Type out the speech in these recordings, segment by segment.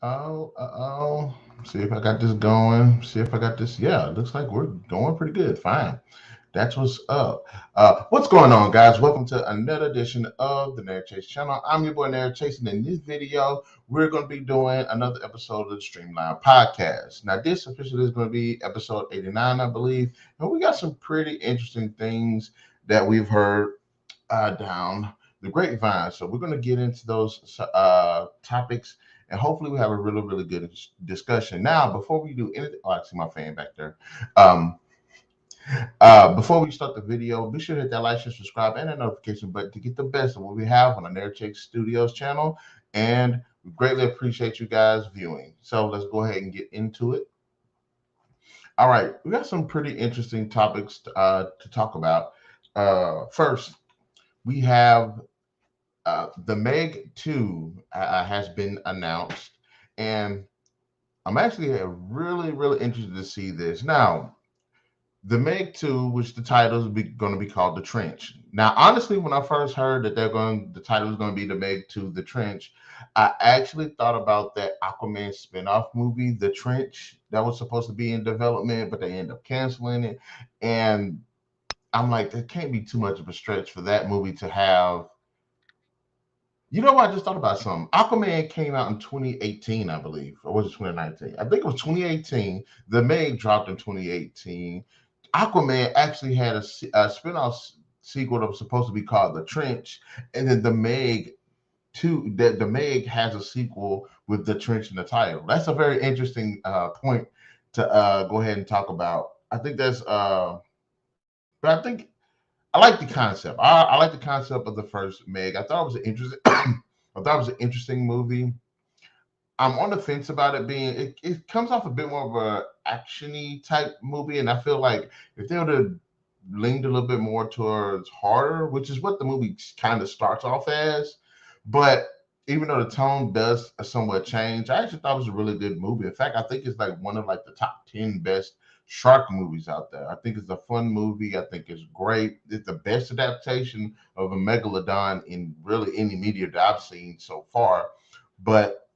Oh. See if I got this going. See if I got this. Yeah, it looks like we're going pretty good. Fine. That's what's up. What's going on, guys? Welcome to another edition of the Narik Chase channel. I'm your boy Narik Chase, and in this video, we're going to be doing another episode of the Streamline podcast. Now, this officially is going to be episode 89, I believe, and we got some pretty interesting things that we've heard down the grapevine. So we're going to get into those topics, and hopefully we have a really, really good discussion. Now, before we do anything, oh, I see my fan back there. Before we start the video, be sure to hit that like, share, subscribe, and that notification button to get the best of what we have on the Narik Chase Studios channel. And we greatly appreciate you guys viewing. So let's go ahead and get into it. All right, we got some pretty interesting topics to talk about. First, we have the Meg 2 has been announced, and I'm actually really, really interested to see this. Now, the Meg 2, which the title is going to be called The Trench. Now, honestly, when I first heard that the title is going to be The Meg 2, The Trench, I actually thought about that Aquaman spinoff movie, The Trench, that was supposed to be in development, but they ended up canceling it. And I'm like, there can't be too much of a stretch for that movie to have. You know what? I just thought about something. Aquaman came out in 2018, I believe, or was it 2019? I think it was 2018. The Meg dropped in 2018. Aquaman actually had a spinoff sequel that was supposed to be called The Trench, and then the Meg 2, the Meg has a sequel with The Trench in the title. That's a very interesting point to go ahead and talk about. I think but I think I like the concept. I like the concept of the first Meg. I thought it was an interesting. I thought it was an interesting movie. I'm on the fence about it being. It comes off a bit more of a actiony type movie, and I feel like if they would have leaned a little bit more towards horror, which is what the movie kind of starts off as, but even though the tone does somewhat change, I actually thought it was a really good movie. In fact, I think it's like one of like the top 10 best shark movies out there. I think it's a fun movie. I think it's great. It's the best adaptation of a megalodon in really any media that I've seen so far. But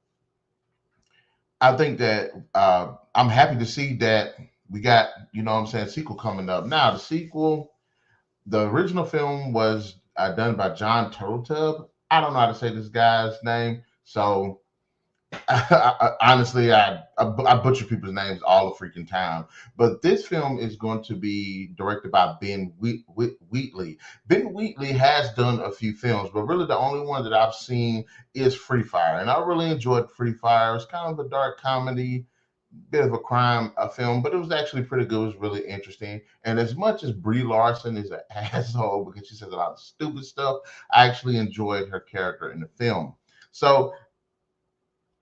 I think that I'm happy to see that we got, sequel coming up. Now, the original film was done by John Turteltaub. I don't know how to say this guy's name, so honestly, I butcher people's names all the freaking time. But this film is going to be directed by Ben Wheatley. Ben Wheatley has done a few films, but really the only one that I've seen is Free Fire, and I really enjoyed Free Fire. It's kind of a dark comedy, bit of a crime film, but it was actually pretty good. It was really interesting. And as much as Brie Larson is an asshole because she says a lot of stupid stuff, I actually enjoyed her character in the film. So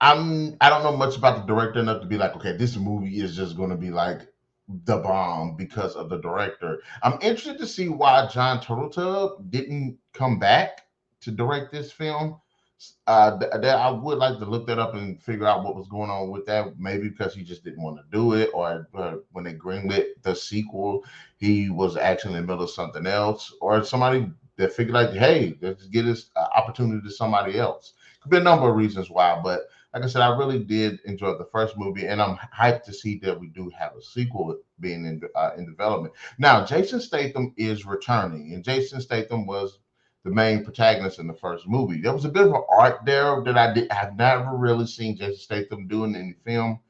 I don't know much about the director enough to be like, okay, this movie is just going to be like the bomb because of the director. I'm interested to see why John Turteltaub didn't come back to direct this film. That I would like to look that up and figure out what was going on with that. Maybe because he just didn't want to do it, or when they greenlit the sequel, he was actually in the middle of something else, or somebody that figured like, hey, let's get this opportunity to somebody else. Could be a number of reasons why, but like I said, I really did enjoy the first movie, and I'm hyped to see that we do have a sequel being in development. Now, Jason Statham is returning, and Jason Statham was the main protagonist in the first movie. There was a bit of an art there that I've never really seen Jason Statham doing in any film,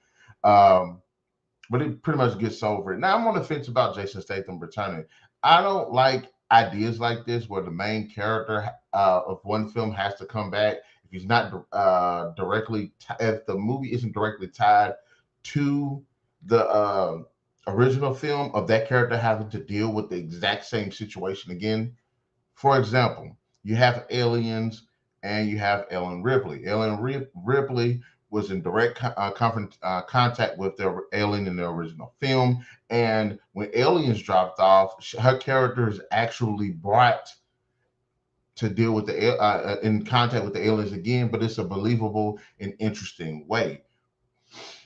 but it pretty much gets over it. Now, I'm on the fence about Jason Statham returning. I don't like ideas like this where the main character of one film has to come back. If he's not if the movie isn't directly tied to the original film of that character having to deal with the exact same situation again. For example, you have Aliens and you have Ellen Ripley. Ripley was in direct contact with the alien in the original film, and when Aliens dropped off, her character is actually brought to deal with in contact with the aliens again, but it's a believable and interesting way.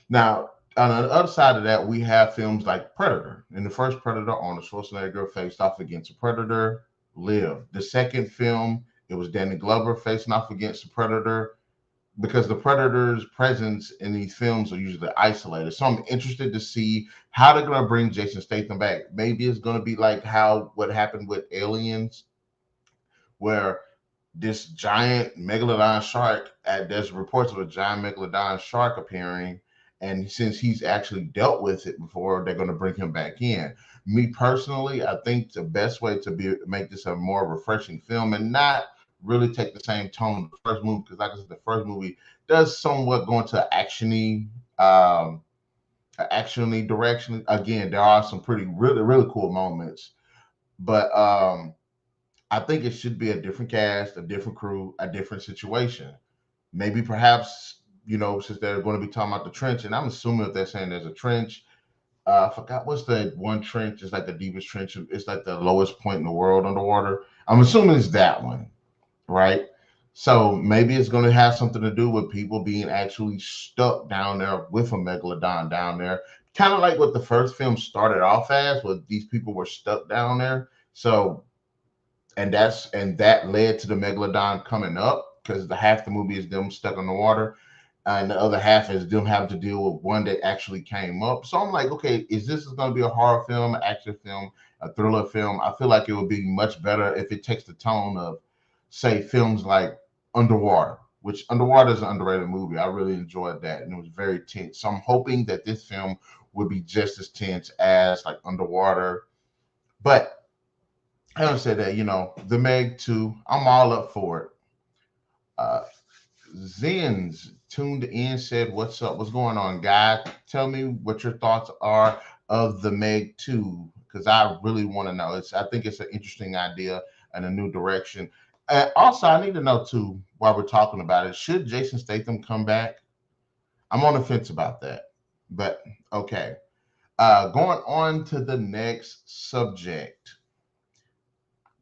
Now, on the other side of that, we have films like Predator. In the first Predator, Arnold Schwarzenegger faced off against a Predator, lived. The second film, it was Danny Glover facing off against a Predator, because the Predator's presence in these films are usually isolated. So I'm interested to see how they're going to bring Jason Statham back. Maybe it's going to be like what happened with Aliens, where this giant megalodon shark, there's reports of a giant megalodon shark appearing, and since he's actually dealt with it before, they're going to bring him back in. Me personally, I think the best way to make this a more refreshing film and not really take the same tone of the first movie, because like I said, the first movie does somewhat go into actiony direction. Again, there are some really cool moments, but I think it should be a different cast, a different crew, a different situation. Maybe perhaps, since they're going to be talking about the trench, and I'm assuming if they're saying there's a trench, I forgot what's the one trench. It's like the deepest trench. It's like the lowest point in the world underwater. I'm assuming it's that one, right? So maybe it's going to have something to do with people being actually stuck down there with a megalodon down there. Kind of like what the first film started off as, where these people were stuck down there. So, and that led to the megalodon coming up, because the half the movie is them stuck in the water, and the other half is them having to deal with one that actually came up. So I'm like, okay, is this going to be a horror film, an action film, a thriller film? I feel like it would be much better if it takes the tone of, say, films like Underwater, which Underwater is an underrated movie. I really enjoyed that, and it was very tense. So I'm hoping that this film would be just as tense as like Underwater. But having said that, the Meg 2, I'm all up for it. Zens tuned in, said, "What's up? What's going on, guy? Tell me what your thoughts are of the Meg 2, because I really want to know. I think it's an interesting idea and a new direction. Also, I need to know too, while we're talking about it, should Jason Statham come back? I'm on the fence about that, but okay. Going on to the next subject.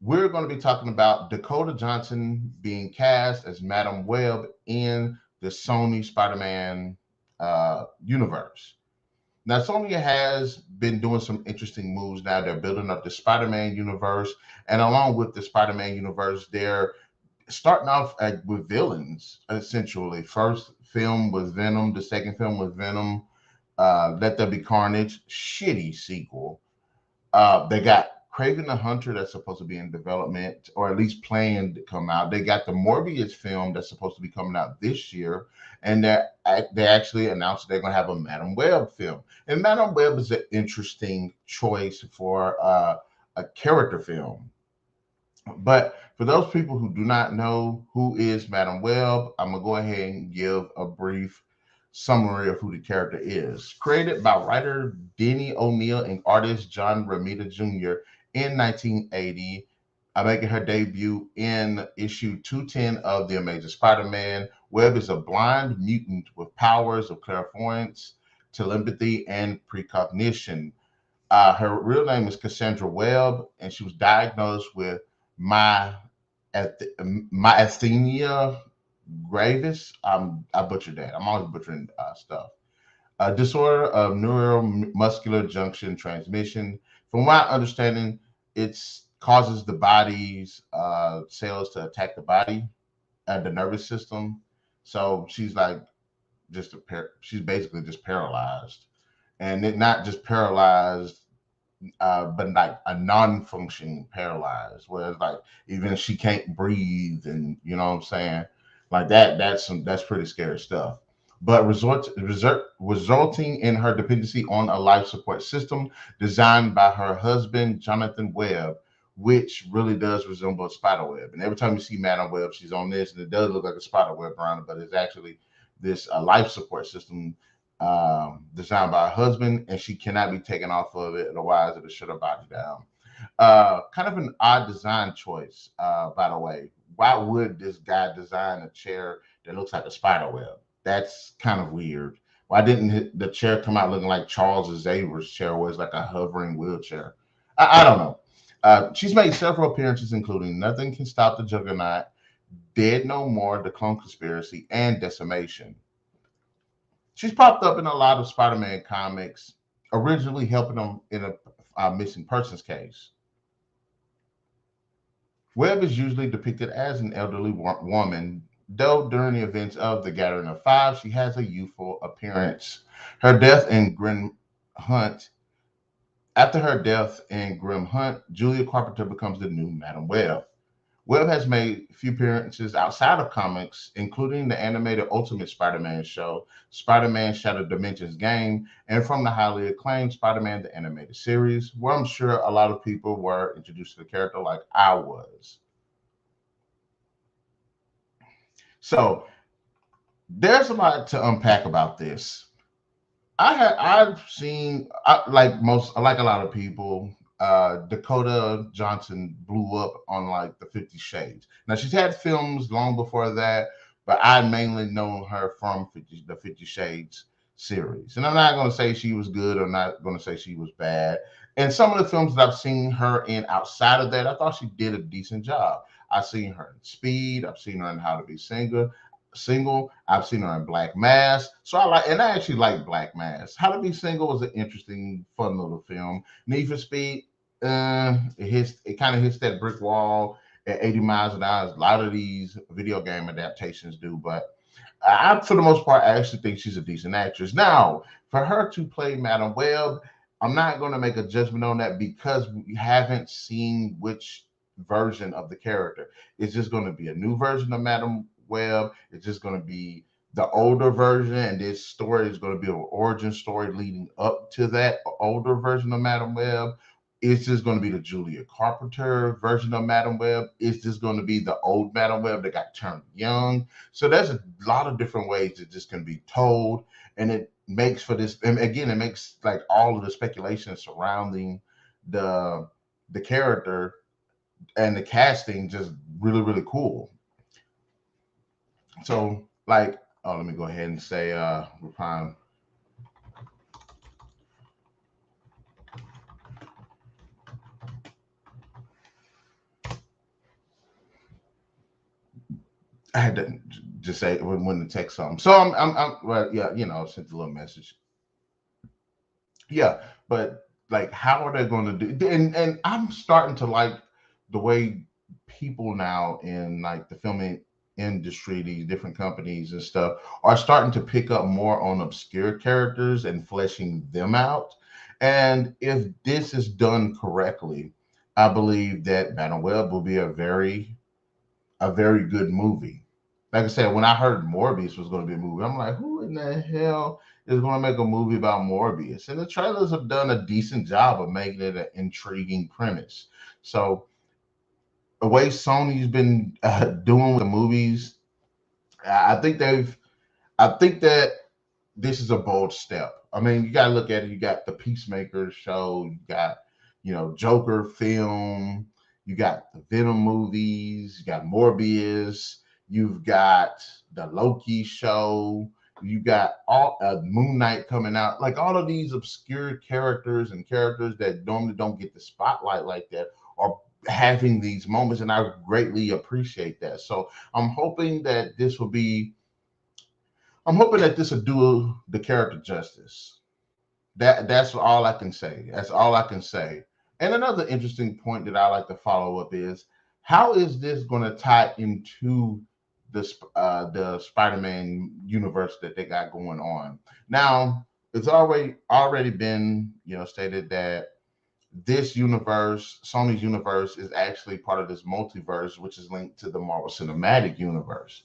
We're going to be talking about Dakota Johnson being cast as Madame Webb in the Sony Spider-Man universe. Now, Sony has been doing some interesting moves now. They're building up the Spider-Man universe, and along with the Spider-Man universe, they're starting off with villains, essentially. First film was Venom. The second film was Venom. Let There Be Carnage. Shitty sequel. They got Kraven the Hunter that's supposed to be in development, or at least planned to come out. They got the Morbius film that's supposed to be coming out this year, and they actually announced they're going to have a Madame Webb film. And Madame Webb is an interesting choice for a character film. But for those people who do not know who is Madame Webb, I'm going to go ahead and give a brief summary of who the character is. Created by writer Denny O'Neil and artist John Romita Jr. in 1980, making her debut in issue 210 of The Amazing Spider-Man. Webb is a blind mutant with powers of clairvoyance, telepathy, and precognition. Her real name is Cassandra Webb, and she was diagnosed with myasthenia gravis. I butchered that. I'm always butchering stuff. A disorder of neuromuscular junction transmission. From my understanding, it causes the body's cells to attack the body and the nervous system. So she's like she's basically just paralyzed, and it not just paralyzed, but like a non-functioning paralyzed, where it's like even she can't breathe, and you know what I'm saying, like that's pretty scary stuff. But resulting in her dependency on a life support system designed by her husband Jonathan Webb, which really does resemble a spider web. And every time you see Madame Webb, she's on this, and it does look like a spider web around it, but it's actually this life support system designed by her husband, and she cannot be taken off of it, otherwise it'll shut her body down. Kind of an odd design choice, by the way. Why would this guy design a chair that looks like a spider web? That's kind of weird. Why didn't the chair come out looking like Charles Xavier's chair, where it's like a hovering wheelchair? I don't know. She's made several appearances, including Nothing Can Stop the Juggernaut, Dead No More, The Clone Conspiracy, and Decimation. She's popped up in a lot of Spider-Man comics, originally helping them in a missing persons case. Webb is usually depicted as an elderly woman Though during the events of the Gathering of Five, she has a youthful appearance. Her death in Grim Hunt After her death in Grim Hunt, Julia Carpenter becomes the new Madame Webb. Webb has made a few appearances outside of comics, including the animated Ultimate Spider-Man show, Spider-Man Shattered Dimensions game, and from the highly acclaimed Spider-Man the Animated Series, where I'm sure a lot of people were introduced to the character like I was. So there's a lot to unpack about this. I've seen like a lot of people. Dakota Johnson blew up on like the 50 Shades. Now she's had films long before that, but I mainly known her from the 50 Shades series. And I'm not going to say she was good or not going to say she was bad. And some of the films that I've seen her in outside of that, I thought she did a decent job. I've seen her in Speed. I've seen her in How to Be Single. I've seen her in Black Mass. So I actually like Black Mass. How to Be Single was an interesting, fun little film. Need for Speed, it kind of hits that brick wall at 80 miles an hour. A lot of these video game adaptations do, but for the most part, I actually think she's a decent actress. Now, for her to play Madame Webb, I'm not going to make a judgment on that because we haven't seen which version of the character. It's just going to be a new version of Madame Webb. It's just going to be the older version, and this story is going to be an origin story leading up to that older version of Madame Webb. It's just going to be the Julia Carpenter version of Madame Webb. It's just going to be the old Madame Webb that got turned young. So there's a lot of different ways that this can be told, and it makes for this. And again, it makes like all of the speculation surrounding the character and the casting just really, really cool. So like, oh, let me go ahead and say, Rapine. I had to just say when to text something. So I'm well, yeah, sent a little message. Yeah, but like, how are they going to do? And I'm starting to like the way people now in like the filming industry, these different companies and stuff, are starting to pick up more on obscure characters and fleshing them out. And if this is done correctly, I believe that Madame Web will be a very good movie. Like I said, when I heard Morbius was going to be a movie, I'm like, who in the hell is going to make a movie about Morbius? And the trailers have done a decent job of making it an intriguing premise. So the way Sony's been doing with the movies, I think that this is a bold step. I mean, you got to look at it. You got the Peacemaker show, you got, Joker film, you got the Venom movies, you got Morbius, you've got the Loki show, you got all Moon Knight coming out. Like all of these obscure characters and characters that normally don't get the spotlight like that are having these moments, and I greatly appreciate that. So I'm hoping that this will do the character justice. That's all I can say. That's all I can say. And another interesting point that I like to follow up is, how is this going to tie into the Spider-Man universe that they got going on? Now, it's already been stated that this universe, Sony's universe, is actually part of this multiverse, which is linked to the Marvel Cinematic Universe.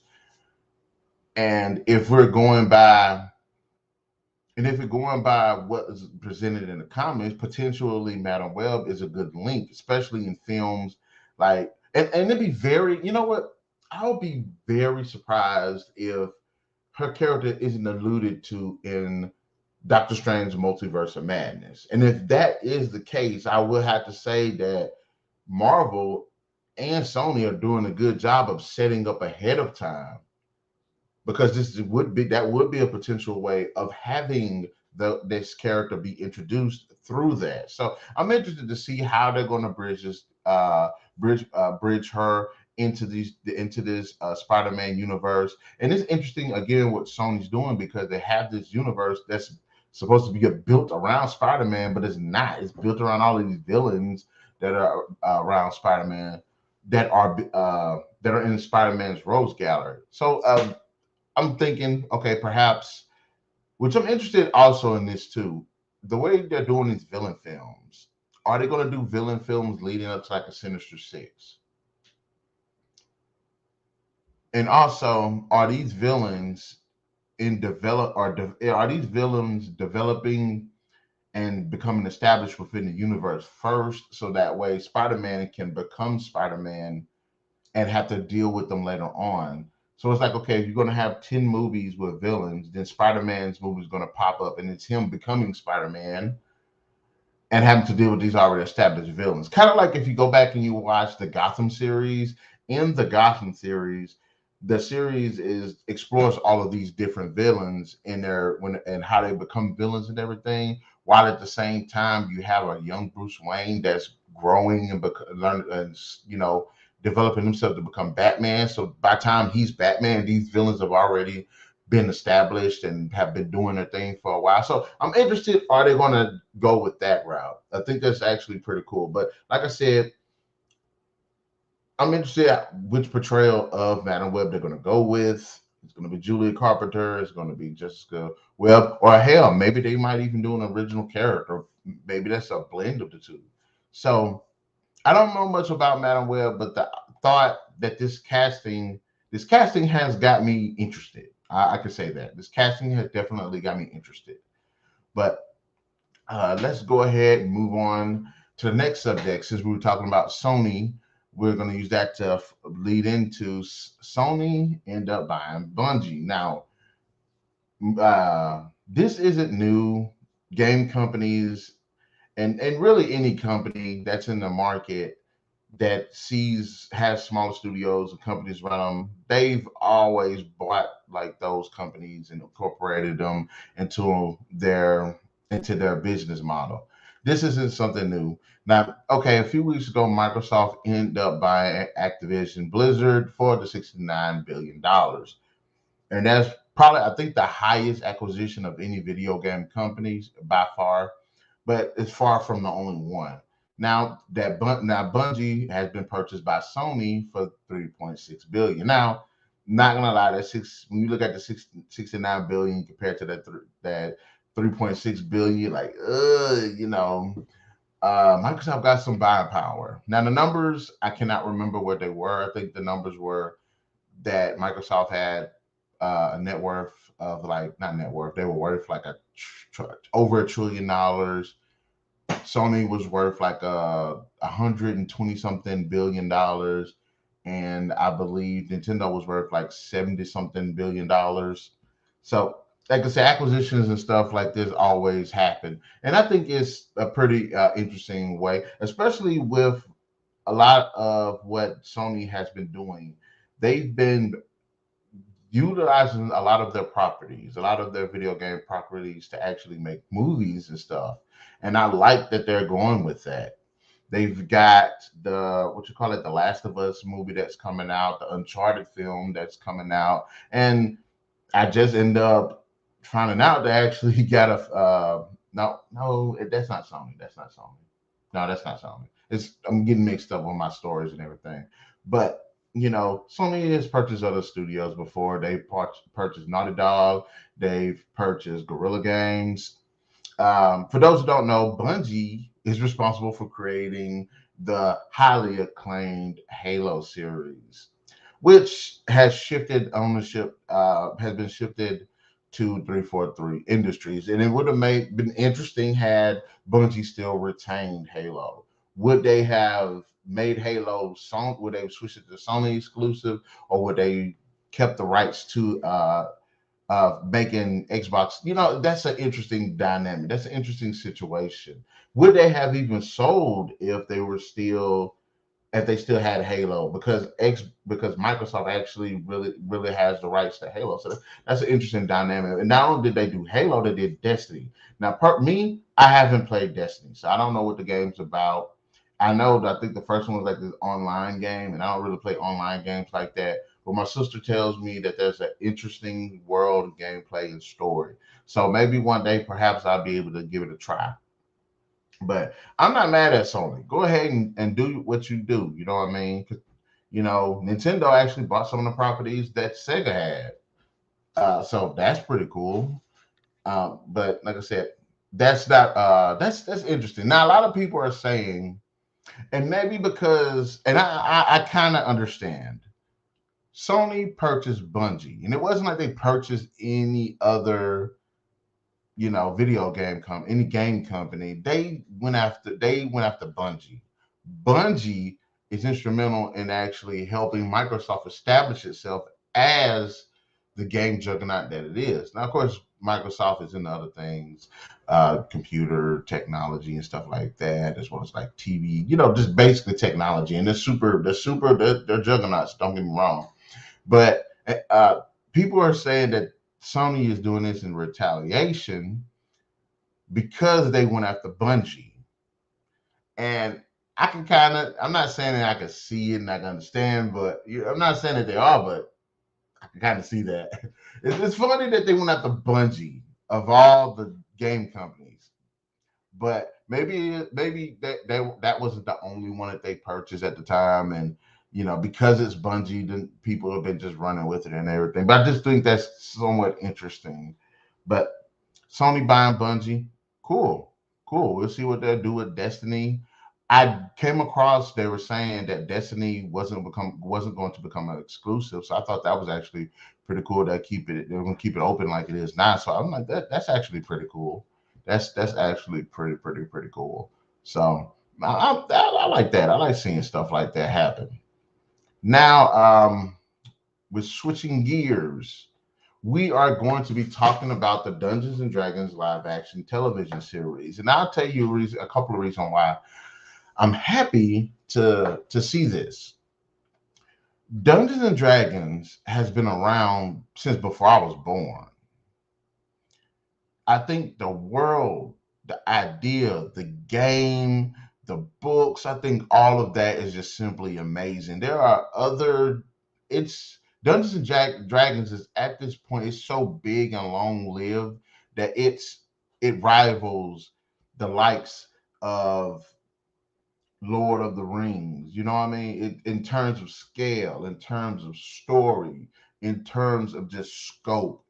And if we're going by what is presented in the comics, potentially Madame Web is a good link, especially in films like, and it'd be very, I'll be very surprised if her character isn't alluded to in Doctor Strange Multiverse of Madness. And if that is the case, I will have to say that Marvel and Sony are doing a good job of setting up ahead of time, because that would be a potential way of having this character be introduced through that. So I'm interested to see how they're going to bridge her into this Spider-Man universe. And it's interesting again what Sony's doing, because they have this universe that's supposed to be built around Spider-Man, but it's not. It's built around all of these villains that are around Spider-Man that are that are in Spider-Man's Rose Gallery. So I'm thinking, okay, perhaps, which I'm interested also in this too, the way they're doing these villain films. Are they going to do villain films leading up to like a Sinister Six? And also, are these villains in develop are these villains developing and becoming established within the universe first, so that way Spider-Man can become Spider-Man and have to deal with them later on? So it's like, okay, if you're going to have 10 movies with villains, then Spider-Man's movie is going to pop up and it's him becoming Spider-Man and having to deal with these already established villains. Kind of like if you go back and you watch the Gotham series. In the Gotham series, the series is explores all of these different villains in their when and how they become villains and everything, while at the same time you have a young Bruce Wayne that's growing and learning and developing himself to become Batman. So by the time he's Batman, these villains have already been established and have been doing their thing for a while. So I'm interested, are they going to go with that route? I think that's actually pretty cool. But like I said, I'm interested at which portrayal of Madame Webb they're going to go with. It's going to be Julia Carpenter. It's going to be Jessica Webb. Or hell, maybe they might even do an original character. Maybe that's a blend of the two. So I don't know much about Madame Webb, but the thought that this casting has got me interested. I could say that. This casting has definitely got me interested. But let's go ahead and move on to the next subject. Since we were talking about Sony, we're going to use that to lead into Sony end up buying Bungie. Now, this isn't new. Game companies and really any company that's in the market that has smaller studios and companies run them, they've always bought like those companies and incorporated them into their business model. This isn't something new. Now, okay, a few weeks ago, Microsoft ended up buying Activision Blizzard for the $69 billion. And that's probably, I think, the highest acquisition of any video game companies by far, but it's far from the only one. Now Bungie has been purchased by Sony for 3.6 billion. Now, not gonna lie, when you look at the 69 billion compared to that 3.6 billion, like Microsoft got some buying power. Now the numbers, I cannot remember what they were. I think the numbers were that Microsoft had a net worth of like not net worth. They were worth like over $1 trillion. Sony was worth like 120 something $billion, and I believe Nintendo was worth like 70 something $billion. So, like I said, acquisitions and stuff like this always happen, and I think it's a pretty interesting way, especially with a lot of what Sony has been doing. They've been utilizing a lot of their properties, a lot of their video game properties to actually make movies and stuff. And I like that they're going with that. They've got the Last of Us movie that's coming out, the Uncharted film that's coming out. And I just end up finding out they actually got that's not Sony. That's not Sony. No, that's not Sony. I'm getting mixed up on my stories and everything. But Sony has purchased other studios before. They purchased Naughty Dog. They've purchased Guerrilla Games. For those who don't know, Bungie is responsible for creating the highly acclaimed Halo series, which has shifted ownership, has been shifted to 343 Industries. And it would have been interesting had Bungie still retained Halo. Would they have made Halo Sony? Would they have switched it to Sony exclusive, or would they kept the rights to making Xbox? That's an interesting dynamic. That's an interesting situation. Would they have even sold if they still had Halo, because Microsoft actually really has the rights to Halo? So that's an interesting dynamic. And not only did they do Halo, they did Destiny. Now, I haven't played Destiny, so I don't know what the game's about. I think the first one was like this online game, and I don't really play online games like that. But my sister tells me that there's an interesting world, gameplay, and story. So maybe one day, perhaps I'll be able to give it a try. But I'm not mad at Sony. Go ahead and do what you do. You know what I mean? You know, Nintendo actually bought some of the properties that Sega had. So that's pretty cool. But like I said, that's not that's interesting. Now a lot of people are saying, and maybe because, and I kind of understand. Sony purchased Bungie, and it wasn't like they purchased any other, you know, any game company. They went after Bungie. Bungie is instrumental in actually helping Microsoft establish itself as the game juggernaut that it is. Now, of course, Microsoft is into other things, computer technology and stuff like that, as well as like TV, you know, just basically technology. And they're juggernauts, don't get me wrong. But people are saying that Sony is doing this in retaliation because they went after Bungie. And I'm not saying that I can see it and I can understand, but I'm not saying that they are, but I can kind of see that. It's funny that they went after Bungie of all the game companies, but maybe that wasn't the only one that they purchased at the time, and you know, because it's Bungie, then people have been just running with it and everything. But I just think that's somewhat interesting. But Sony buying Bungie, cool, cool. We'll see what they'll do with Destiny. I came across they were saying that Destiny wasn't going to become an exclusive, so I thought that was actually pretty cool. They're going to keep it open like it is now. So I'm like that's actually pretty cool. That's actually pretty cool. So I like that. I like seeing stuff like that happen. Now, with switching gears, we are going to be talking about the Dungeons and Dragons live action television series, and I'll tell you a couple of reasons why I'm happy to see this. Dungeons and Dragons has been around since before I was born. I think the world, the idea, the game, the books, I think all of that is just simply amazing. There are other, it's Dungeons and Dragons is at this point, it's so big and long lived that it rivals the likes of Lord of the Rings. You know what I mean? In terms of scale, in terms of story, in terms of just scope.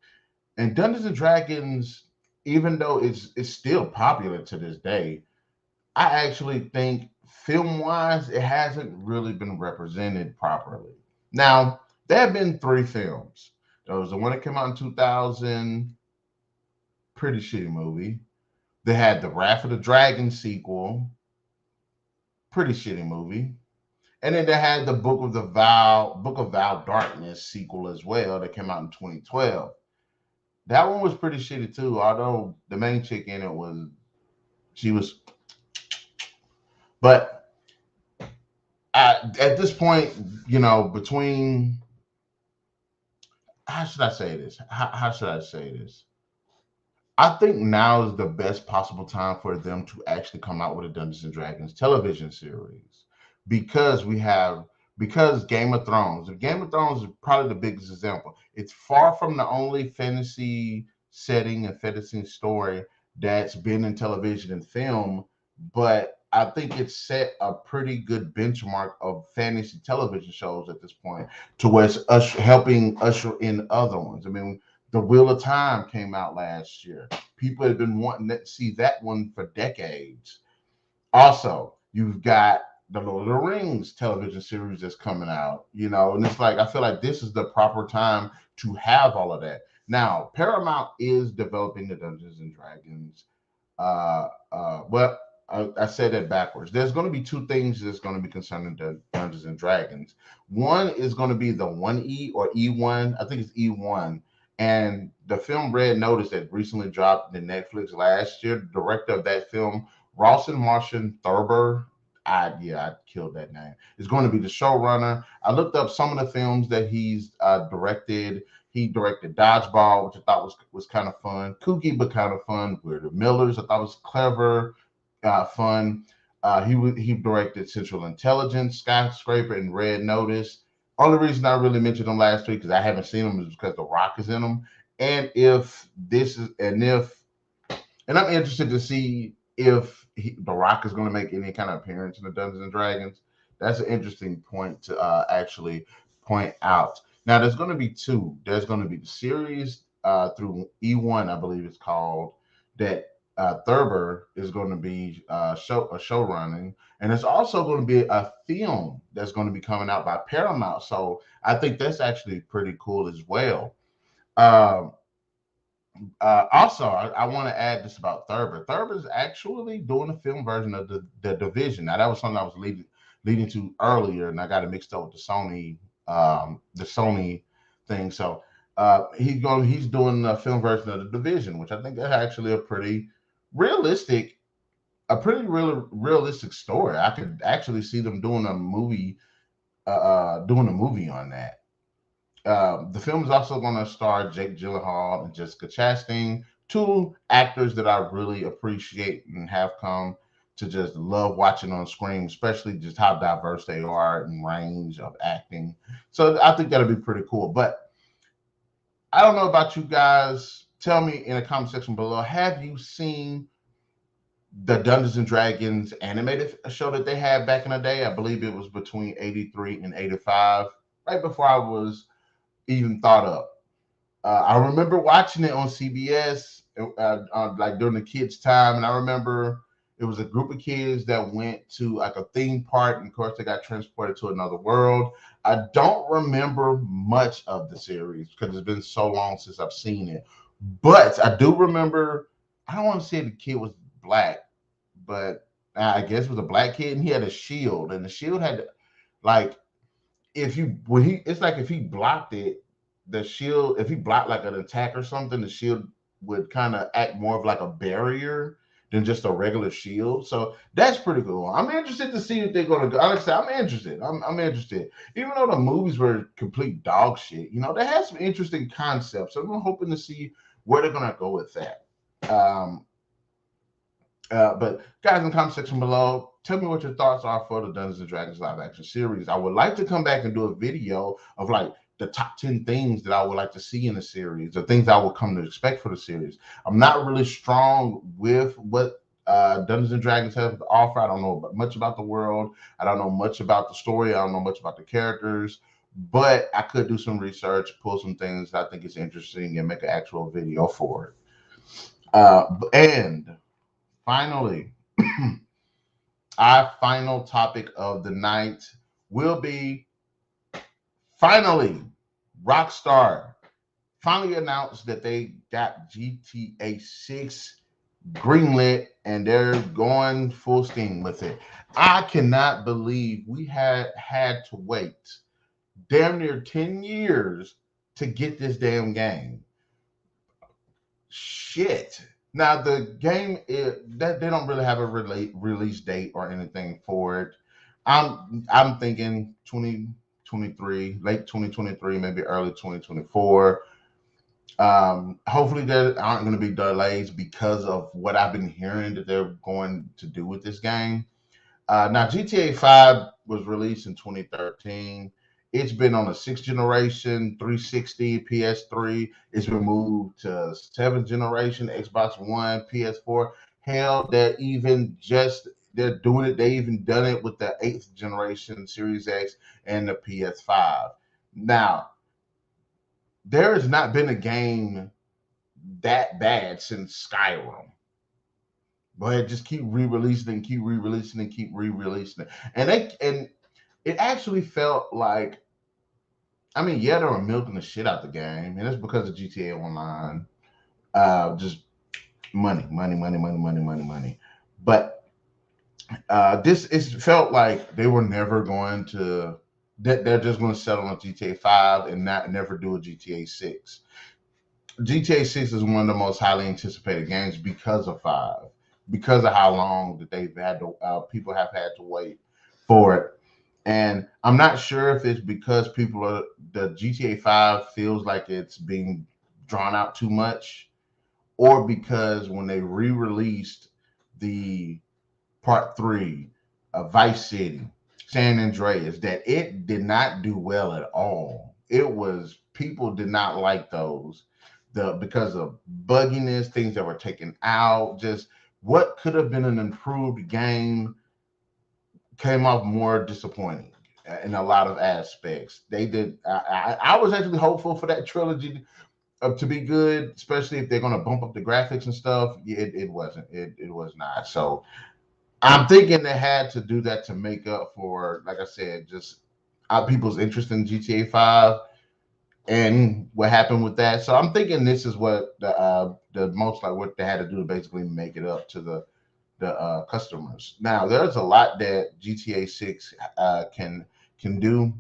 And Dungeons and Dragons, even though it's still popular to this day, I actually think film wise, it hasn't really been represented properly. Now, there have been 3 films. There was the one that came out in 2000, pretty shitty movie. They had the Wrath of the Dragon sequel, pretty shitty movie. And then they had the Book of Val Darkness sequel as well that came out in 2012. That one was pretty shitty too, although the main chick in it she was, but at this point, you know, between, how should I say this? How should I say this? I think now is the best possible time for them to actually come out with a Dungeons and Dragons television series because because Game of Thrones. And Game of Thrones is probably the biggest example. It's far from the only fantasy setting and fantasy story that's been in television and film, but I think it's set a pretty good benchmark of fantasy television shows at this point, to where it's helping usher in other ones. I mean, The Wheel of Time came out last year. People have been wanting to see that one for decades. Also, you've got the Lord of the Rings television series that's coming out, you know, and it's like I feel like this is the proper time to have all of that. Now, Paramount is developing the Dungeons and Dragons. Well, I said that backwards. There's going to be 2 things that's going to be concerning the Dungeons and Dragons. One is going to be the 1E or E1. I think it's E1. And the film Red Notice that recently dropped in Netflix last year, the director of that film, Rawson Martian Thurber, I killed that name, is going to be the showrunner. I looked up some of the films that he's directed. He directed Dodgeball, which I thought was kind of fun, kooky but kind of fun. We're the Millers, I thought was clever, fun. He directed Central Intelligence, Skyscraper, and Red Notice. Only reason I really mentioned them last week because I haven't seen them is because The Rock is in them. And I'm interested to see if The Rock is going to make any kind of appearance in the Dungeons and Dragons, That's an interesting point to actually point out. Now, there's going to be two. There's going to be the series through E1, I believe it's called, that Thurber is going to be show running, and it's also going to be a film that's going to be coming out by Paramount. So I think that's actually pretty cool as well. Um, also, I want to add this about Thurber. Thurber's actually doing a film version of the Division. Now, that was something I was leading to earlier, and I got it mixed up with the Sony thing. So he's doing a film version of the Division, which I think that's actually realistic, a pretty realistic story. I could actually see them doing a movie on that. The film is also going to star Jake Gyllenhaal and Jessica Chastain, two actors that I really appreciate and have come to just love watching on screen, especially just how diverse they are in range of acting. So I think that'll be pretty cool. But I don't know about you guys. Tell me in the comment section below, have you seen the Dungeons and Dragons animated show that they had back in the day? I believe it was between 83 and 85, right before I was even thought up. I remember watching it on CBS like during the kids' time, and I remember it was a group of kids that went to like a theme park, and of course they got transported to another world. I don't remember much of the series because it's been so long since I've seen it, but I do remember. I don't want to say the kid was black, but I guess it was a black kid, and he had a shield, and the shield had like it's like if he blocked it, the shield, if he blocked like an attack or something, the shield would kind of act more of like a barrier than just a regular shield. So that's pretty cool. I'm interested to see if they're going to go. Like I said, I'm interested. I'm interested. Even though the movies were complete dog shit, they had some interesting concepts. So I'm hoping to see where they're going to go with that. But guys, in the comment section below, tell me what your thoughts are for the Dungeons and Dragons live action series. I would like to come back and do a video of like the top 10 things that I would like to see in the series, the things I would come to expect for the series. I'm not really strong with what Dungeons and Dragons have to offer. I don't know much about the world. I don't know much about the story. I don't know much about the characters, but I could do some research, pull some things that I think is interesting, and make an actual video for it. And finally, our final topic of the night will be Rockstar finally announced that they got GTA 6 greenlit and they're going full steam with it. I cannot believe we had to wait damn near 10 years to get this damn game. Shit. Now the game that they don't really have a release date or anything for it. I'm thinking 2023, late 2023, maybe early 2024. Hopefully there aren't going to be delays because of what I've been hearing that they're going to do with this game. Now GTA 5 was released in 2013. It's been on the 6th generation, 360, PS3. It's been moved to 7th generation, Xbox One, PS4. Hell, they're doing it. They even done it with the 8th generation Series X and the PS5. Now, there has not been a game that bad since Skyrim. But just keep re-releasing and keep re-releasing and keep re-releasing it. And it actually felt like, they were milking the shit out the game, and it's because of GTA Online. Just money. But it felt like they were never going to, they're just going to settle on GTA 5 and never do a GTA 6. GTA 6 is one of the most highly anticipated games because of 5, because of how long that they've had to, people have had to wait for it. And I'm not sure if it's because the GTA 5 feels like it's being drawn out too much, or because when they re-released the Part 3 of Vice City, San Andreas, that it did not do well at all. People did not like those. Because of bugginess, things that were taken out, just what could have been an improved game came off more disappointing in a lot of aspects. They did. I was actually hopeful for that trilogy to be good, especially if they're going to bump up the graphics and stuff. It wasn't. It was not. So I'm thinking they had to do that to make up for, like I said, just people's interest in GTA 5 and what happened with that. So I'm thinking this is what the most like what they had to do to basically make it up to the customers. Now there's a lot that GTA 6 can do,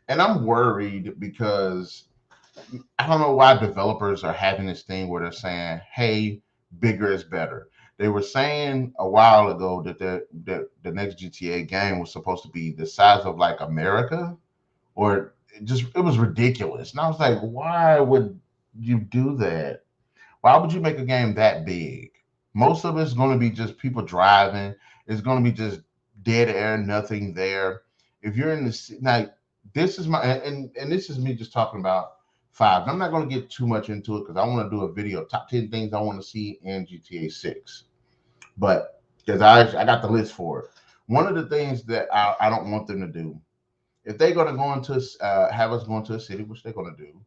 and I'm worried because I don't know why developers are having this thing where they're saying, "Hey, bigger is better." They were saying a while ago that the next GTA game was supposed to be the size of like America, or it was ridiculous. And I was like, "Why would you do that? Why would you make a game that big? Most of it's going to be just people driving. It's going to be just dead air, nothing there. If you're in the like, this is my and this is me just talking about five. I'm not going to get too much into it because I want to do a video top 10 things I want to see in GTA 6. But because I got the list for it. One of the things that I don't want them to do, if they're going to go into have us go into a city, which they're going to do,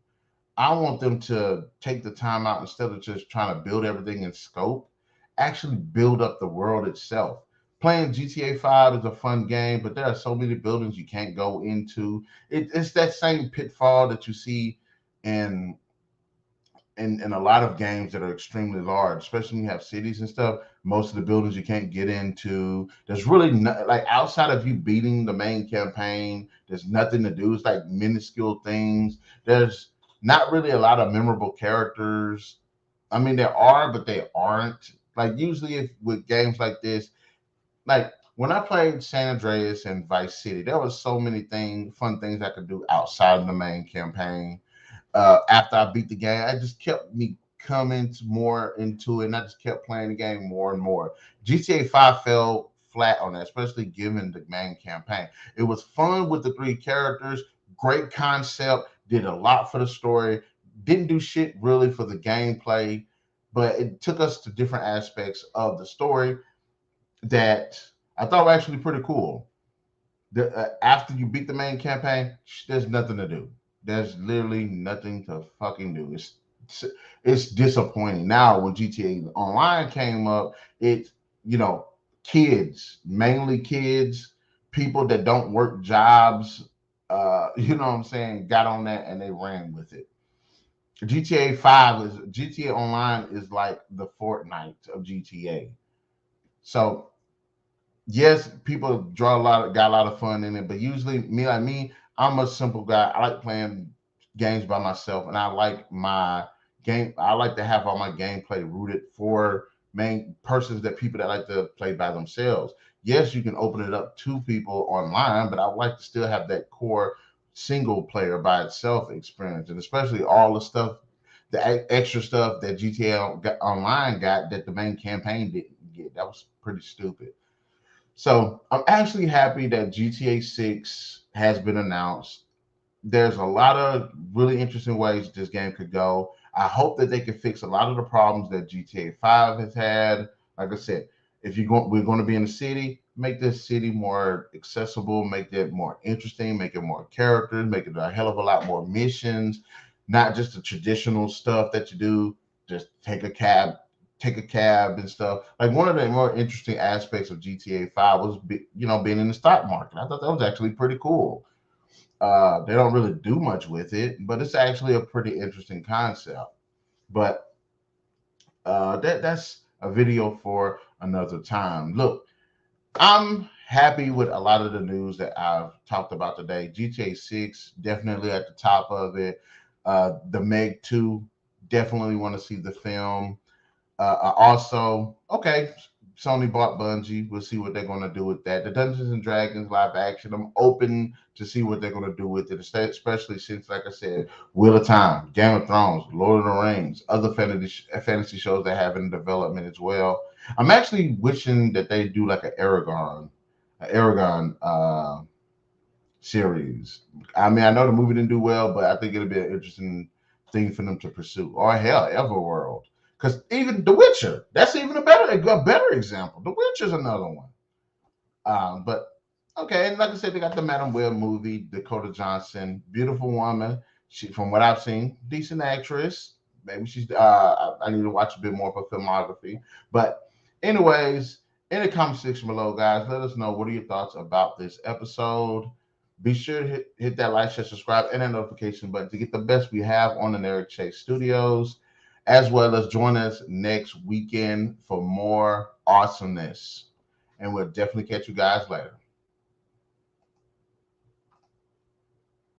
I want them to take the time out instead of just trying to build everything in scope, actually build up the world itself. Playing GTA 5 is a fun game, but there are so many buildings you can't go into. It's that same pitfall that you see in in a lot of games that are extremely large, especially when you have cities and stuff. Most of the buildings you can't get into. There's really like outside of you beating the main campaign, there's nothing to do. It's like minuscule things. There's not really a lot of memorable characters. I mean, there are, but they aren't. Like usually, if with games like this, like when I played San Andreas and Vice City, there was so many fun things I could do outside of the main campaign. After I beat the game, I just kept me coming more into it, and I just kept playing the game more and more. GTA 5 fell flat on that, especially given the main campaign. It was fun with the three characters, great concept, did a lot for the story, didn't do shit really for the gameplay, but it took us to different aspects of the story that I thought were actually pretty cool. After you beat the main campaign, there's nothing to do. There's literally nothing to fucking do. It's disappointing. Now when GTA Online came up, it's you know kids, mainly kids, people that don't work jobs. You know what I'm saying? Got on that and they ran with it. GTA Online is like the Fortnite of GTA. So yes, people got a lot of fun in it, but usually me, I'm a simple guy. I like playing games by myself, and I like my game. I like to have all my gameplay rooted for main persons that people that like to play by themselves. Yes, you can open it up to people online, but I like to still have that core single player by itself experience, and especially all the stuff, the extra stuff that GTA Online got that the main campaign didn't get. That was pretty stupid. So I'm actually happy that GTA 6 has been announced. There's a lot of really interesting ways this game could go. I hope that they can fix a lot of the problems that GTA 5 has had. Like I said, if we're going to be in the city, make this city more accessible, make it more interesting, make it more characters, make it a hell of a lot more missions, not just the traditional stuff that you do. Just take a cab and stuff. Like one of the more interesting aspects of GTA 5 was, being in the stock market. I thought that was actually pretty cool. They don't really do much with it, but it's actually a pretty interesting concept. But that's a video for another time. Look, I'm happy with a lot of the news that I've talked about today. GTA 6 definitely at the top of it. The Meg 2, definitely want to see the film. Also, okay, Sony bought Bungie. We'll see what they're going to do with that. The Dungeons and Dragons live action, I'm open to see what they're going to do with it, especially since, like I said, Wheel of Time, Game of Thrones, Lord of the Rings, other fantasy shows they have in development as well. I'm actually wishing that they do like an Aragon series. I mean, I know the movie didn't do well, but I think it'll be an interesting thing for them to pursue. Or hell, Everworld. Because even The Witcher, that's even a better example. The Witcher's another one. But Okay, and like I said, they got the Madame Webb movie, Dakota Johnson, beautiful woman. She, from what I've seen, decent actress. Maybe she's. I need to watch a bit more of her filmography. But, anyways, in the comment section below, guys, let us know what are your thoughts about this episode. Be sure to hit that like, share, subscribe, and that notification button to get the best we have on the Narik Chase Studios, as well as join us next weekend for more awesomeness. And we'll definitely catch you guys later.